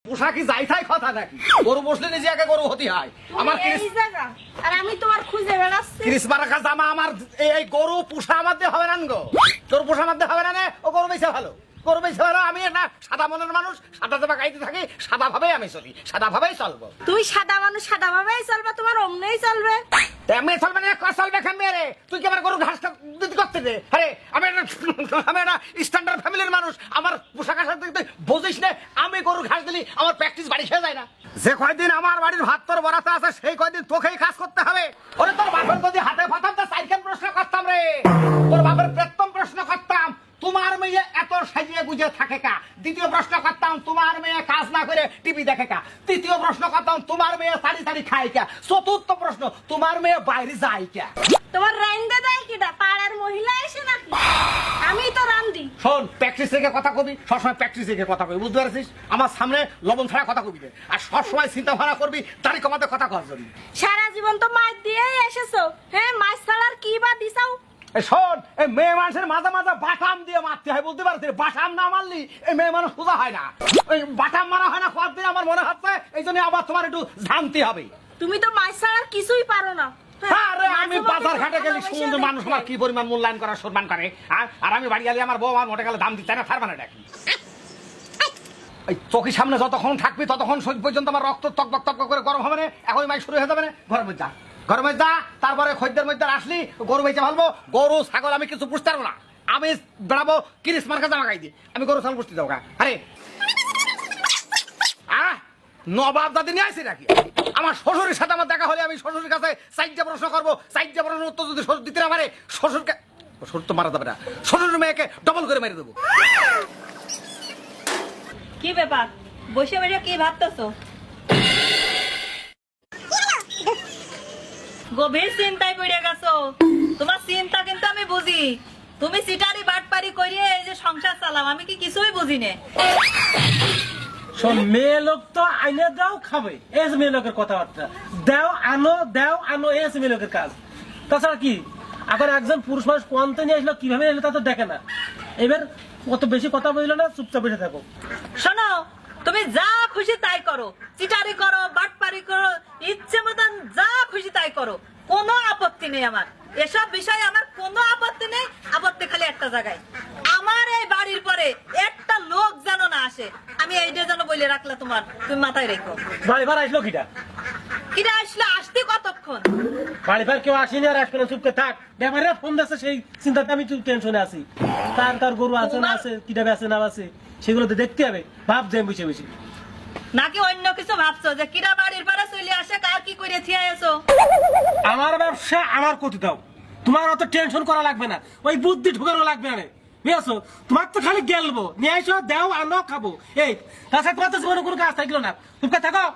পোশাকি যাই তাই কথা নাকি? গরু বসলে নিজে আগে গরু হতে হয়। আমার আর আমি তোমার খুঁজে বেড়াচ্ছি। ক্রিসমাস রাখা জামা আমার এই গরু পোষা আমার দিয়ে হবে না গো। তোর পোষা আমার দিয়ে হবে না, ও গরু বেঁচে ভালো, গরু বেঁচে ভালো। আমি না সাদা মনের মানুষ, সাদা জামা গাইতে থাকি, সাদা ভাবেই আমি চলি, সাদা ভাবেই চলবো। তুই সাদা মানুষ, সাদা ভাবেই চলবে, তোমার অমনেই চলবে। তেমনি চলবে না, চলবে কেমনে রে? তুই কি আমার গরু ঘাস দিতে করতে দে? আরে আমি একটা স্ট্যান্ডার্ড ফ্যামিলির মানুষ, আমার পোশাক আশাক তুই বুঝিস না? আমি গরু ঘাস দিলি আমার প্র্যাকটিস বাড়ি খেয়ে যায় না? যে কয়দিন আমার বাড়ির ভাত তোর বরাতে আছে সেই কয়দিন তোকেই কাজ করতে হবে। ওরে তোর বাপের যদি হাতে পাতাম তো সাইকেল প্রশ্ন করতাম রে, তোর বাপের বেতন প্রশ্ন করতাম। তোমার মেয়ে এত সাজিয়ে গুজে থাকে কা? দ্বিতীয় প্রশ্ন করতাম তোমার মেয়ে কাজ না করে টিভি দেখে কা? তৃতীয় প্রশ্ন করতাম তোমার মেয়ে সারি সারি খায় কা? চতুর্থ প্রশ্ন তোমার মেয়ে বাইরে যায় কা? তোমার রাইন্দা দেয় কিটা? পাড়ার মহিলা এসে নাকি? আমি তো রান্দি। শোন, প্র্যাকটিস রেখে কথা কবি, সবসময় প্র্যাকটিস রেখে কথা কবি, বুঝতে পারছিস? আমার সামনে লবণ ছাড়া কথা কবি না, আর সবসময় চিন্তা ভাবনা করবি দাড়ি কমাতে কথা কওয়ার জন্য। সারা জীবন তো মাছ দিয়েই এসেছো, হ্যাঁ? মাছ ছাড়ার কি বা দিছাও? শোন, এই মেয়ে মানুষের মাঝে মাঝে বাটাম দিয়ে মারতে হয়, বুঝতে পারছিস? বাটাম না মারলি এই মেয়ে মানুষ সোজা হয় না। ওই বাটাম মারা হয় না কতদিন আমার মনে হচ্ছে, এই জন্য আবার তোমার একটু জানতে হবে। তুমি তো মাছ ছাড়ার কিছুই পারো না। আরে আমি বাজার ঘাটে গেলে সমুদ্র মানুষ আমার কি পরিমাণ মূল্যায়ন করা সম্মান করে, আর আমি বাড়ি গেলে আমার বউ আমার মোটে গেলে দাম দিতে না, তার মানে ডাকি। এই চোখের সামনে যতক্ষণ থাকবি ততক্ষণ শরীর পর্যন্ত আমার রক্ত তকবক তকবক করে গরম হবে না। এখন মাই শুরু হয়ে যাবে না, ঘরের মধ্যে যা, ঘরের মধ্যে যা। তারপরে খদ্দের মধ্যে আসলি গরু বেঁচে ভালবো, গরু ছাগল আমি কিছু পুষতে পারবো না। আমি বেড়াবো ক্রিসমাস জামা গাই দিয়ে, আমি গরু ছাগল পুষতে যাবো। আরে নবাব দাদি নিয়ে আসি নাকি? আমার শ্বশুরের সাথে আমার দেখা হলে আমি শ্বশুরের কাছে চারটা প্রশ্ন করবো, চারটা প্রশ্ন উত্তর যদি শ্বশুর দিতে না পারে, শ্বশুরকে, শ্বশুর তো মারা যাবে না, শ্বশুরের মেয়েকে ডবল করে মেরে দেবো। কি ব্যাপার, বসে বসে কি ভাবতেছো? গভীর চিন্তায় পড়ে গেছো। তোমার চিন্তা কিন্তু আমি বুঝি। তুমি সিটারি বাটপারি করিয়ে এই যে সংসার চালাও, আমি কি কিছুই বুঝি না। শোন, মেয়ে লোক তো আইনে দাও খাবে, এই যে মেয়ে লোকের কথাবার্তা। দাও আনো এই যে মেয়ে লোকের কাজ। তাছাড়া কি এখন একজন পুরুষ মানুষ কোয়ান্ত নিয়ে আসলো, কিভাবে এলো তা তো দেখে না। এবার কত বেশি কথা বললো না, চুপচাপ বসে থাকো। শোনো, তুমি যা খুশি তাই করো, চিটারি করো, বাটপারি করো, ইচ্ছে মতন যা খুশি তাই করো, কোনো আপত্তি নেই আমার। এসব বিষয়ে আমার কোনো আপত্তি নেই। আপত্তি খালি একটা জায়গায়, আমার এই বাড়ির পরে একটা লোক যেন না আসে। আমি এইটা যেন বলে রাখলে তোমার, তুমি মাথায় রেখো। বাড়ি ভাড় আসলো কিটা? কিরা আসলে আসতে কতক্ষণ? বাড়ি ভাড় কেউ আসেনি আর আসবে না, চুপকে থাক। ব্যাপারে ফোন দিচ্ছে সেই চিন্তাতে আমি টেনশনে আছি। তার গরু আছে না আছে, কিটা আছে না আছে, সেগুলো তো দেখতে হবে। ভাব যাই বসে বসে, নাকি অন্য কিছু ভাবছো যে কিরা বাড়ির পরে চলে আসে, কার কি করে থিয়ে এসো? আমার ব্যবসা আমার করতে দাও, তোমার অত টেনশন করা লাগবে না, ওই বুদ্ধি ঢুকানো লাগবে না। বুঝেছো? তোমার তো খালি গেলবো নিয়ে আসো, দাও আনো খাবো, এই তাছাড়া তোমার তো জীবনে কোনো কাজ থাকলো না। তুমি থাকো,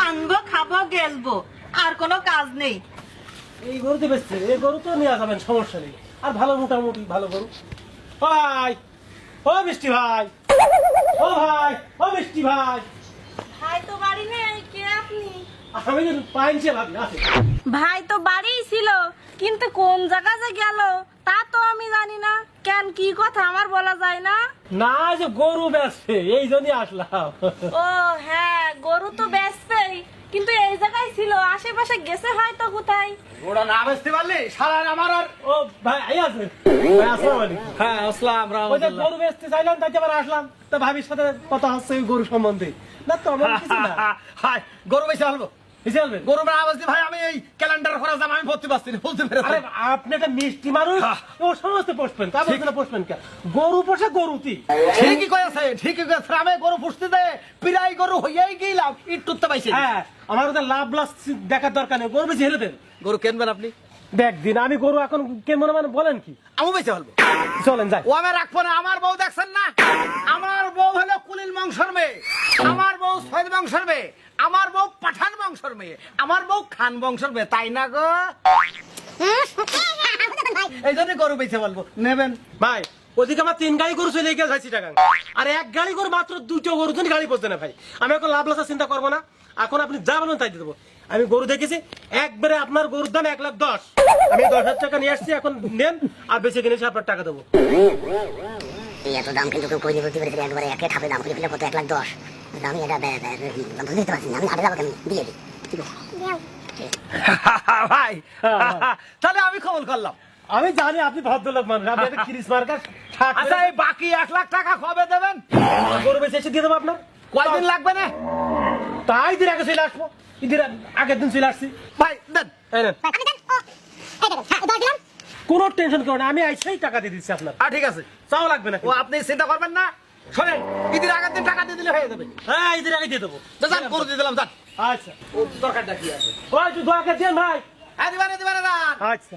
আনবো খাবো গেলবো, আর কোনো কাজ নেই। এই গরু তো বেচছে, এই গরু তো নিয়ে যাবেন, সমস্যা নেই। আর ভালো মোটামুটি ভালো গরু। ভাই, ও মিষ্টি ভাই, ও ভাই, ও মিষ্টি ভাই। ভাই তো বাড়ি নেই, কে আপনি? আমি পাইছে ভাবি আছে। ভাই তো বাড়িই ছিল, কিন্তু কোন জায়গা যে গেল তা তো আমি জানি না। কেন, কি কথা আমার বলা যায় না? না, যে গরু বেচছে এই জন্যই আসলাম। ও হ্যাঁ, গরু তো বেচবেই, কিন্তু এই জায়গায় ছিল, আশেপাশে গেছে হয়তো কোথায়। ওরা না বেচতে পারলি সারা আমার আর ও ভাই এই আছে। ভাই আসসালামু আলাইকুম। হ্যাঁ আসসালাম ওই যে রাহমাতুল্লাহ। গরু বেচতে চাইলাম, তাই আবার আসলাম। তা ভাবির সাথে কথা হচ্ছে ওই গরু সম্বন্ধে। না তো আমার কিছু না। হাই, গরু বেচে আনবো। বুঝতে পারবেন? গরু না বেচতে ভাই আমি এই ক্যালেন্ডার করা জামা আমি ভর্তি পাচ্ছি না, বলতে পেরেছি। আরে আপনি একটা মিষ্টি মানুষ, হ্যাঁ। ও সমস্ত পোষবেন, তা বলতে না পোষবেন কে? গরু পোষে গরুতি। ঠিকই কয়েছে, ঠিকই কয়েছে। আমি গরু পুষতে দে পিরাই গরু হইয়াই গেলাম, ইটুতে পাইছি। হ্যাঁ, আমার ওদের লাভ লস দেখার দরকার নেই, গরু বেশি হেলে দেন। গরু কেনবেন আপনি? দেখ দিন, আমি গরু এখন কে মনে মানে বলেন কি? আমি বেঁচে ফেলবো। চলেন যাই। ও আমি রাখবো না। আমার বউ দেখছেন না, আমার বউ হলো কুলিল বংশের মেয়ে, আমার বউ সৈয়দ বংশের মেয়ে, আমার বউ পাঠান বংশের মেয়ে, আমার বউ খান বংশের মেয়ে, তাই না গো? এই জন্য গরু বেঁচে বলবো নেবেন ভাই ওদিকে আমার 3 গাড়ি গরু চলে গিয়ে যাচ্ছি টাকা, আর 1 গাড়ি গরু মাত্র 2টো গরু, তুমি গাড়ি পড়ছে না ভাই। আমি এখন লাভ লসের চিন্তা করবো না, এখন আপনি যা বলবেন তাই দিয়ে দেবো। আমি গরু দেখেছি, একবারে আপনার গরুর দাম 1,10,000। আমি 10,000 টাকা নিয়ে আসছি, এখন নেন আর বেঁচে কিনেছি আপনার টাকা দেবো। এই এত দাম কিন্তু কেউ কইনি বলতে পেরেছে একবারে একে ঠাপে দাম করে ফেলে কত 1,10,000 আমি এটা বুঝতে পারছি না আমি হাতে যাবো কেন দিয়ে দিই ঠিক আছে ভাই তাহলে আমি কবুল করলাম। আমি জানি আপনি ভদ্রলোক মানুষ, আপনি একটা ত্রিশ মার্কার ষাট আচ্ছা এই বাকি 1,00,000 টাকা কবে দেবেন? গরু বেঁচে এসে দিয়ে দেবো আপনার। কয়দিন লাগবে না? তাই দিন আগে চলে আসবো, ঈদের আগের দিন চলে আসছি। ভাই দেন। এই নেন। কোনো টেনশন করো না, আমি আইসাই টাকা দিয়ে দিচ্ছি আপনার। ঠিক আছে, চাও লাগবে না। ও আপনি চিন্তা করবেন না। শোনেন, ঈদের আগের দিন টাকা দিয়ে দিলে হয়ে যাবে। হ্যাঁ ঈদের আগে দিয়ে দেবো। যান গরু দিয়ে দিলাম, যান। আচ্ছা ও দরকারটা কি আছে? ওই তুই দোয়া করে দেন ভাই। হ্যাঁ দিবানে দিবানে যান। আচ্ছা